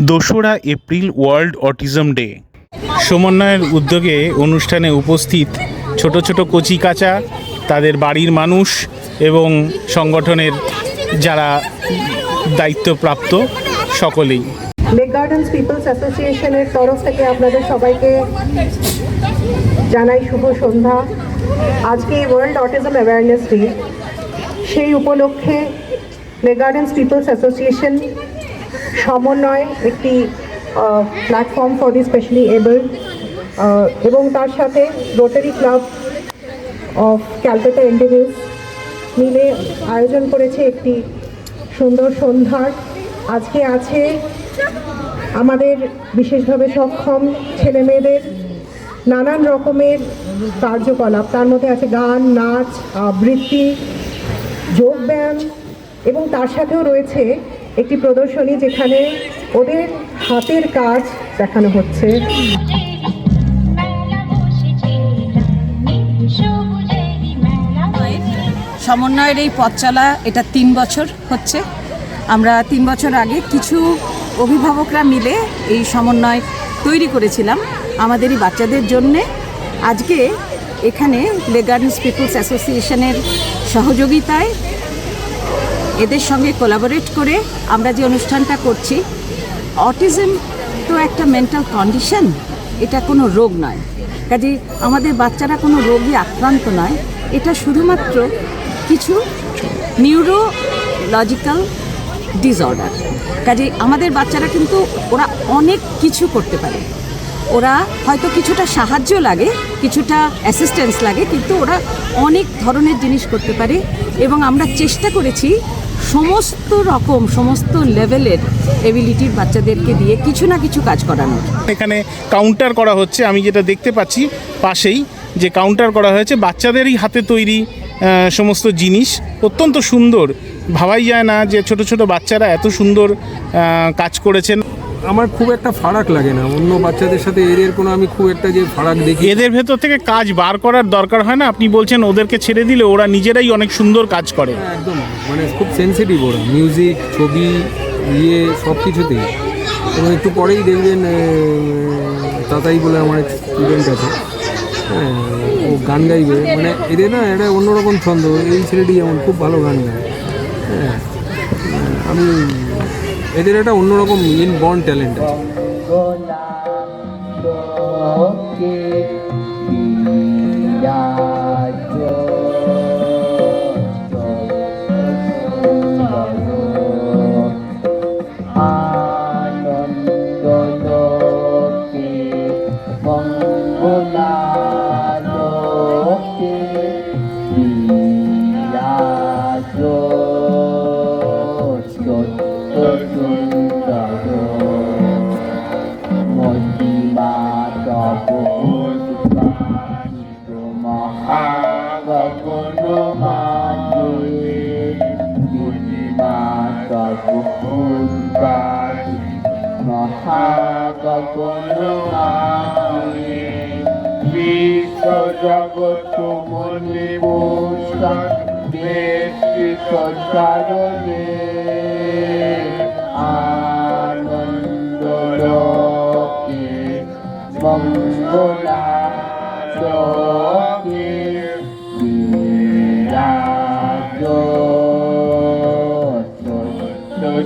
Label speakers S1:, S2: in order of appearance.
S1: দোসরা April world autism day সমন্বয়ের উদ্যোগে অনুষ্ঠানে উপস্থিত ছোট ছোট কচি কাঁচা, তাদের বাড়ির মানুষ এবং সংগঠনের যারা দায়িত্বপ্রাপ্ত সকলেই।
S2: লেক গার্ডেন্স পিপলস অ্যাসোসিয়েশনের তরফ থেকে আপনাদের সবাইকে জানাই শুভ সন্ধ্যা। আজকে ওয়ার্ল্ড অটিজম অ্যাওয়ারনেস ডে, সেই উপলক্ষে লেক গার্ডেন্স পিপলস অ্যাসোসিয়েশন সমন্বয় একটি platform for the specially abled এবং তার সাথে রোটারি ক্লাব অফ ক্যালকাটা এনডিভিস মিলে আয়োজন করেছে একটি সুন্দর সন্ধ্যার। আজকে আছে আমাদের বিশেষভাবে সক্ষম ছেলে মেয়েদের নানান রকমের কার্যকলাপ, তার মধ্যে আছে গান, নাচ, আবৃত্তি, যোগব্যায়াম এবং তার সাথেও রয়েছে একটি প্রদর্শনী যেখানে ওদের হাতের কাজ দেখানো হচ্ছে।
S3: সমন্বয়ের এই পথ চলা এটা 3 বছর হচ্ছে। আমরা 3 বছর আগে কিছু অভিভাবকরা মিলে এই সমন্বয় তৈরি করেছিলাম আমাদেরই বাচ্চাদের জন্যে। আজকে এখানে লেক গার্ডেন্স পিপলস অ্যাসোসিয়েশনের সহযোগিতায় এদের সঙ্গে কোলাবোরেট করে আমরা যে অনুষ্ঠানটা করছি, অটিজম তো একটা মেন্টাল কন্ডিশন, এটা কোনো রোগ নয়। কাজে আমাদের বাচ্চারা কোনো রোগে আক্রান্ত নয়, এটা শুধুমাত্র কিছু নিউরোলজিক্যাল ডিসঅর্ডার। কাজে আমাদের বাচ্চারা কিন্তু ওরা অনেক কিছু করতে পারে, ওরা হয়তো কিছুটা সাহায্য লাগে, কিছুটা অ্যাসিস্ট্যান্স লাগে, কিন্তু ওরা অনেক ধরনের জিনিস করতে পারে এবং আমরা চেষ্টা করেছি সমস্ত রকম সমস্ত লেভেলের এবিলিটির বাচ্চাদেরকে দিয়ে কিছু না কিছু কাজ করানোর।
S1: এখানে কাউন্টার করা হচ্ছে, আমি যেটা দেখতে পাচ্ছি পাশেই যে কাউন্টার করা হয়েছে বাচ্চাদেরই হাতে তৈরি সমস্ত জিনিস, অত্যন্ত সুন্দর। ভাবাই যায় না যে ছোট ছোট বাচ্চারা এত সুন্দর কাজ করেছেন।
S4: আমার খুব একটা ফারাক লাগে না অন্য বাচ্চাদের সাথে, এদের কোনো আমি খুব একটা যে ফারাক দেখি।
S1: এদের ভেতর থেকে কাজ বার করার দরকার হয় না? আপনি বলছেন ওদেরকে ছেড়ে দিলে ওরা নিজেরাই অনেক সুন্দর কাজ করে।
S4: একদম, মানে খুব সেন্সিটিভ ওরা, মিউজিক, ছবি, সব কিছুতেই। এবং একটু পরেই দেখবেন তাতাই বলে আমার স্টুডেন্ট আছে, হ্যাঁ, ও গান গাইবে। মানে এদের না একটা অন্যরকম ছন্দ, এই ছেলেটি যেমন খুব ভালো গান গায়। হ্যাঁ, আমি এদের একটা অন্যরকম ইনবর্ন ট্যালেন্ট আছে।
S5: জগৎ মনে বসান কারণে আনন্দ লোকে মঙ্গলা লোকে বিরাজ সুন্দর